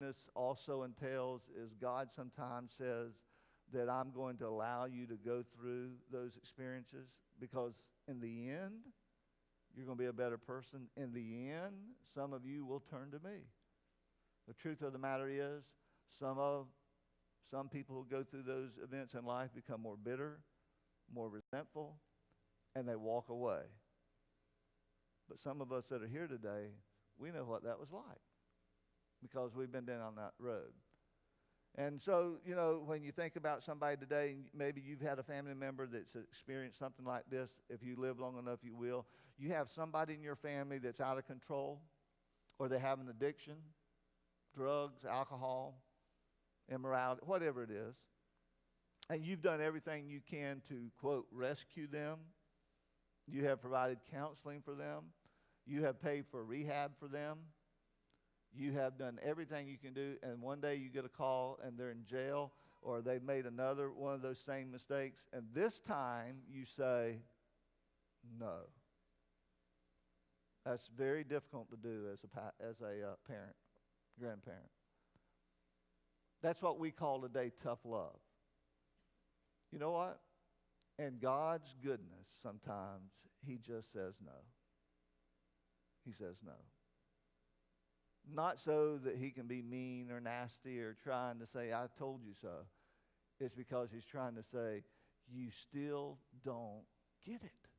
forgiveness also entails is God sometimes says that I'm going to allow you to go through those experiences because in the end, you're going to be a better person. In the end, some of you will turn to me. The truth of the matter is, some people who go through those events in life become more bitter, more resentful, and they walk away. But some of us that are here today, we know what that was like because we've been down that road. And so, when you think about somebody today, maybe you've had a family member that's experienced something like this. If you live long enough, you will. You have somebody in your family that's out of control, or they have an addiction, drugs, alcohol, immorality, whatever it is. And you've done everything you can to, quote, rescue them. You have provided counseling for them. You have paid for rehab for them. You have done everything you can do, and one day you get a call and they're in jail or they've made another one of those same mistakes, and this time you say, no. That's very difficult to do as a parent, grandparent. That's what we call today tough love. You know what? In God's goodness, sometimes he just says no. He says no. Not so that he can be mean or nasty or trying to say, I told you so. It's because he's trying to say, you still don't get it.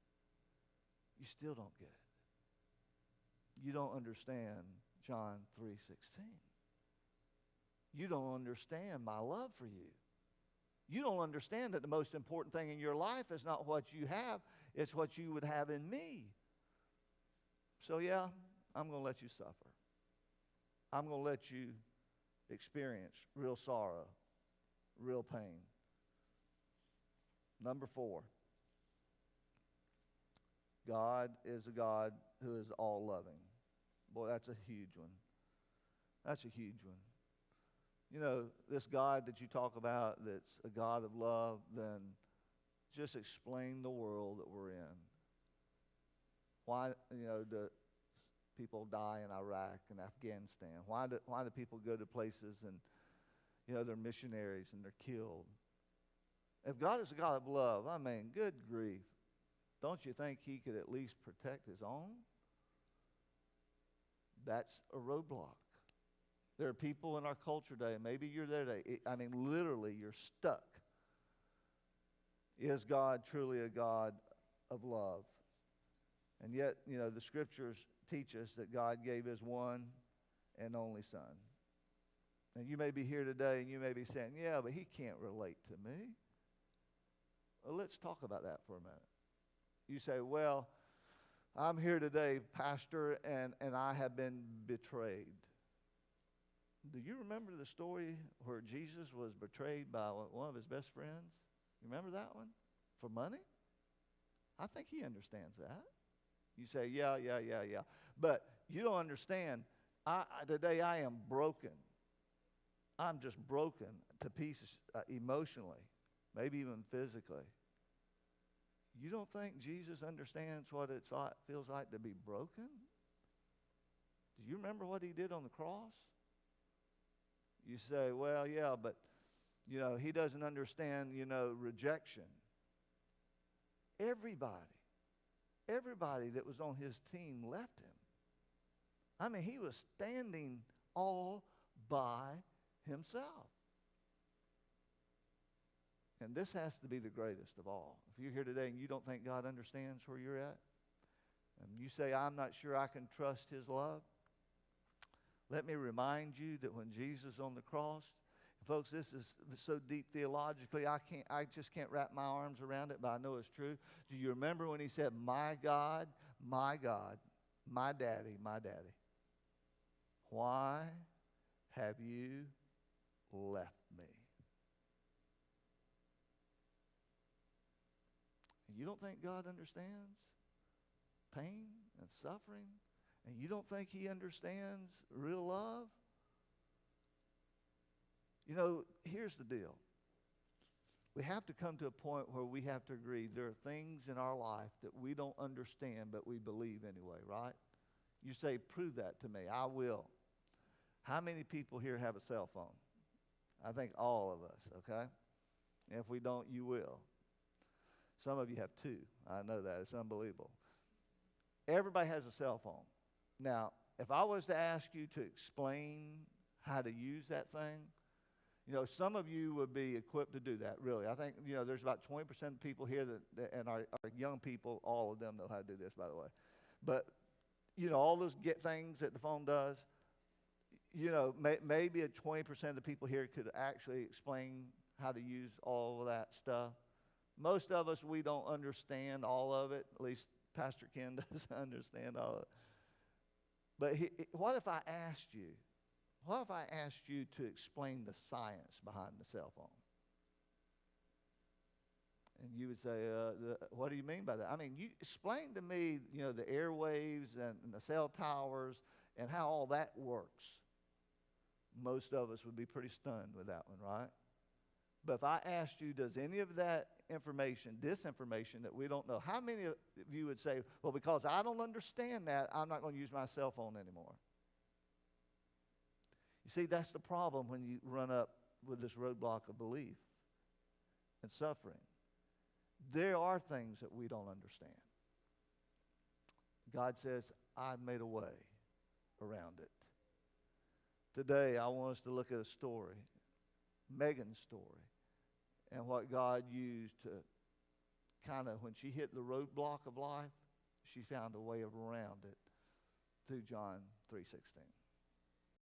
You still don't get it. You don't understand John 3:16. You don't understand my love for you. You don't understand that the most important thing in your life is not what you have, it's what you would have in me. So yeah, I'm going to let you suffer. I'm going to let you experience real sorrow, real pain. Number 4, God is a God who is all-loving. Boy, that's a huge one. That's a huge one. You know, this God that you talk about that's a God of love, then just explain the world that we're in. Why, do people die in Iraq and Afghanistan? Why do people go to places and, they're missionaries and they're killed? If God is a God of love, I mean, good grief. Don't you think he could at least protect his own? That's a roadblock. There are people in our culture today, maybe you're there today, I mean, literally, you're stuck. Is God truly a God of love? And yet, the scriptures teach us that God gave his one and only Son. And you may be here today and you may be saying, yeah, but he can't relate to me. Well, let's talk about that for a minute. You say, well, I'm here today, Pastor, and I have been betrayed. Do you remember the story where Jesus was betrayed by one of his best friends? You remember that one? For money? I think he understands that. You say, yeah. But you don't understand. Today I am broken. I'm just broken to pieces emotionally, maybe even physically. You don't think Jesus understands what it feels like to be broken? Do you remember what he did on the cross? You say, well, yeah, but, he doesn't understand, rejection. Everybody that was on his team left him. I mean, he was standing all by himself. And this has to be the greatest of all. If you're here today and you don't think God understands where you're at, and you say, I'm not sure I can trust his love, let me remind you that when Jesus on the cross, folks, this is so deep theologically, I just can't wrap my arms around it, but I know it's true. Do you remember when he said, my God, my daddy, why have you left me? And you don't think God understands pain and suffering? And you don't think he understands real love? Here's the deal. We have to come to a point where we have to agree there are things in our life that we don't understand, but we believe anyway, right? You say, prove that to me. I will. How many people here have a cell phone? I think all of us, okay? And if we don't, you will. Some of you have two. I know that. It's unbelievable. Everybody has a cell phone. Now, if I was to ask you to explain how to use that thing, some of you would be equipped to do that, really. I think, there's about 20% of people here and our young people, all of them know how to do this, by the way. But, all those get things that the phone does, maybe 20% of the people here could actually explain how to use all of that stuff. Most of us, we don't understand all of it. At least Pastor Ken doesn't understand all of it. But what if I asked you to explain the science behind the cell phone? And you would say, what do you mean by that? I mean, you explain to me, the airwaves and the cell towers and how all that works. Most of us would be pretty stunned with that one, right? But if I asked you, does any of that information, this information that we don't know, how many of you would say, well, because I don't understand that, I'm not going to use my cell phone anymore? You see, that's the problem when you run up with this roadblock of belief and suffering. There are things that we don't understand. God says, I've made a way around it. Today, I want us to look at a story, Megan's story, and what God used to kind of, when she hit the roadblock of life, she found a way around it through John 3:16.